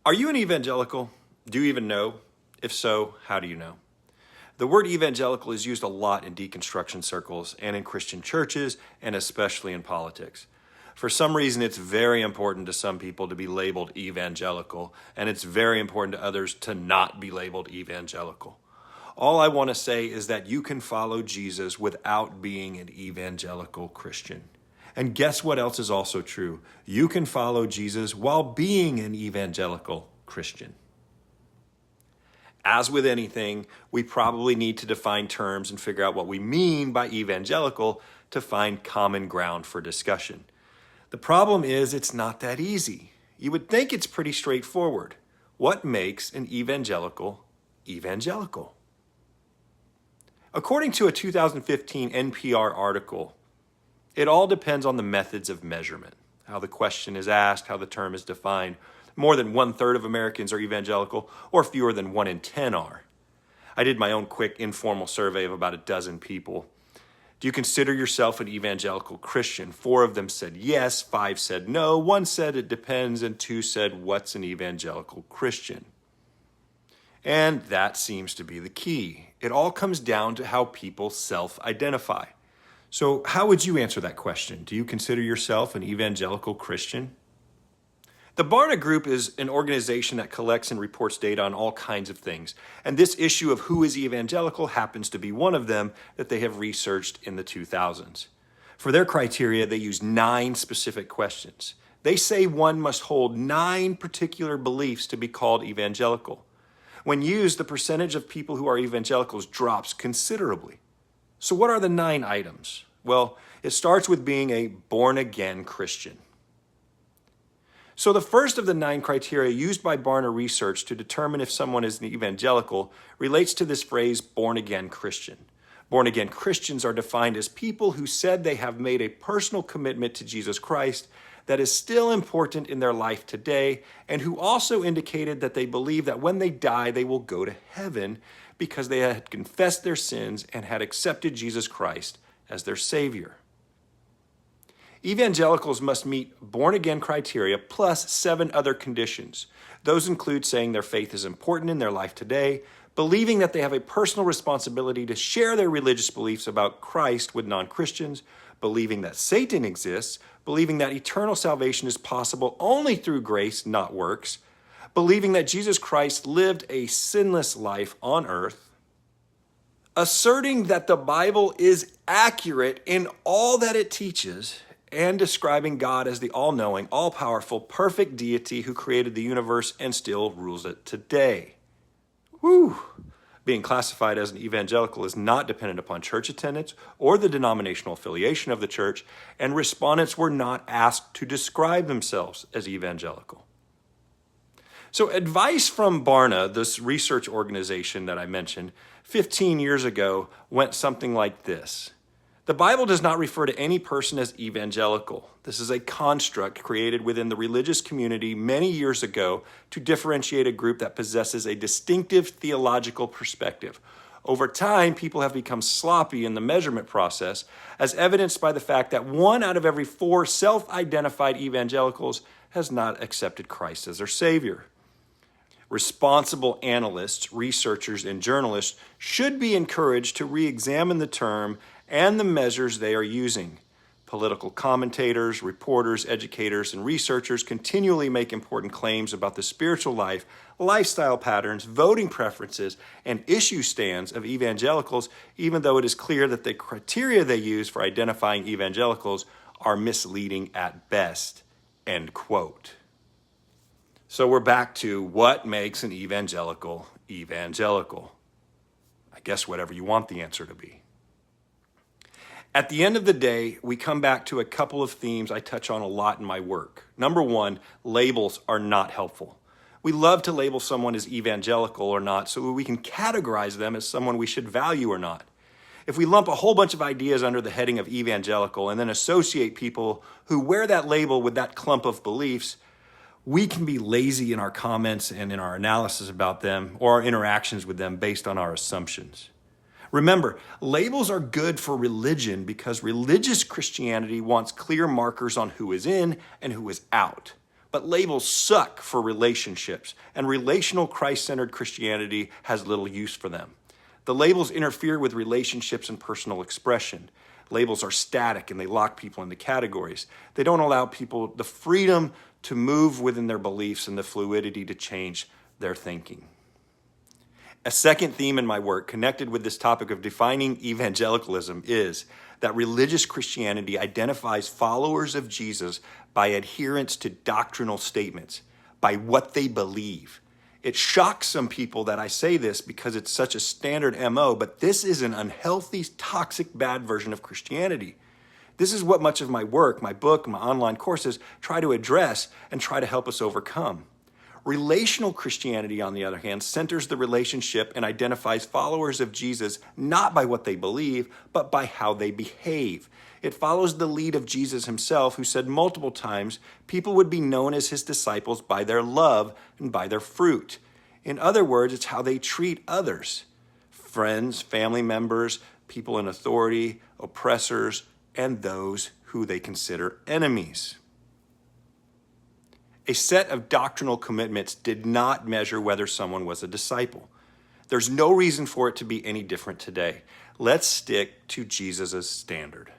Are you an evangelical? Do you even know? If so, how do you know? The word evangelical is used a lot in deconstruction circles and in Christian churches, and especially in politics. For some reason, it's very important to some people to be labeled evangelical, and it's very important to others to not be labeled evangelical. All I want to say is that you can follow Jesus without being an evangelical Christian. And guess what else is also true? You can follow Jesus while being an evangelical Christian. As with anything, we probably need to define terms and figure out what we mean by evangelical to find common ground for discussion. The problem is it's not that easy. You would think it's pretty straightforward. What makes an evangelical evangelical? According to a 2015 NPR article, it all depends on the methods of measurement, how the question is asked, how the term is defined. More than 1/3 of Americans are evangelical, or fewer than 1 in 10 are. I did my own quick informal survey of about a dozen people. Do you consider yourself an evangelical Christian? 4 of them said yes, 5 said no, 1 said it depends, and 2 said, what's an evangelical Christian? And that seems to be the key. It all comes down to how people self-identify. So how would you answer that question? Do you consider yourself an evangelical Christian? The Barna Group is an organization that collects and reports data on all kinds of things. And this issue of who is evangelical happens to be one of them that they have researched in the 2000s. For their criteria, they use 9 specific questions. They say one must hold 9 particular beliefs to be called evangelical. When used, the percentage of people who are evangelicals drops considerably. So what are the 9 items? Well, it starts with being a born-again Christian. So the first of the 9 criteria used by Barna Research to determine if someone is an evangelical relates to this phrase, born-again Christian. Born-again Christians are defined as people who said they have made a personal commitment to Jesus Christ that is still important in their life today, and who also indicated that they believe that when they die, they will go to heaven because they had confessed their sins and had accepted Jesus Christ as their Savior. Evangelicals must meet born-again criteria plus 7 other conditions. Those include saying their faith is important in their life today, believing that they have a personal responsibility to share their religious beliefs about Christ with non-Christians, believing that Satan exists, believing that eternal salvation is possible only through grace, not works, believing that Jesus Christ lived a sinless life on earth, asserting that the Bible is accurate in all that it teaches, and describing God as the all-knowing, all-powerful, perfect deity who created the universe and still rules it today. Whew! Being classified as an evangelical is not dependent upon church attendance or the denominational affiliation of the church, and respondents were not asked to describe themselves as evangelical. So advice from Barna, this research organization that I mentioned, 15 years ago went something like this. The Bible does not refer to any person as evangelical. This is a construct created within the religious community many years ago to differentiate a group that possesses a distinctive theological perspective. Over time, people have become sloppy in the measurement process, as evidenced by the fact that 1 out of every 4 self-identified evangelicals has not accepted Christ as their Savior. Responsible analysts, researchers, and journalists should be encouraged to re-examine the term and the measures they are using. Political commentators, reporters, educators, and researchers continually make important claims about the spiritual life, lifestyle patterns, voting preferences, and issue stands of evangelicals, even though it is clear that the criteria they use for identifying evangelicals are misleading at best. End quote. So we're back to what makes an evangelical evangelical. I guess whatever you want the answer to be. At the end of the day, we come back to a couple of themes I touch on a lot in my work. Number 1, labels are not helpful. We love to label someone as evangelical or not so we can categorize them as someone we should value or not. If we lump a whole bunch of ideas under the heading of evangelical and then associate people who wear that label with that clump of beliefs, we can be lazy in our comments and in our analysis about them or our interactions with them based on our assumptions. Remember, labels are good for religion because religious Christianity wants clear markers on who is in and who is out. But labels suck for relationships, and relational Christ-centered Christianity has little use for them. The labels interfere with relationships and personal expression. Labels are static and they lock people into categories. They don't allow people the freedom to move within their beliefs and the fluidity to change their thinking. A second theme in my work connected with this topic of defining evangelicalism is that religious Christianity identifies followers of Jesus by adherence to doctrinal statements, by what they believe. It shocks some people that I say this because it's such a standard MO, but this is an unhealthy, toxic, bad version of Christianity. This is what much of my work, my book, my online courses try to address and try to help us overcome. Relational Christianity, on the other hand, centers the relationship and identifies followers of Jesus not by what they believe, but by how they behave. It follows the lead of Jesus himself, who said multiple times people would be known as his disciples by their love and by their fruit. In other words, it's how they treat others, friends, family members, people in authority, oppressors, and those who they consider enemies. A set of doctrinal commitments did not measure whether someone was a disciple. There's no reason for it to be any different today. Let's stick to Jesus' standard.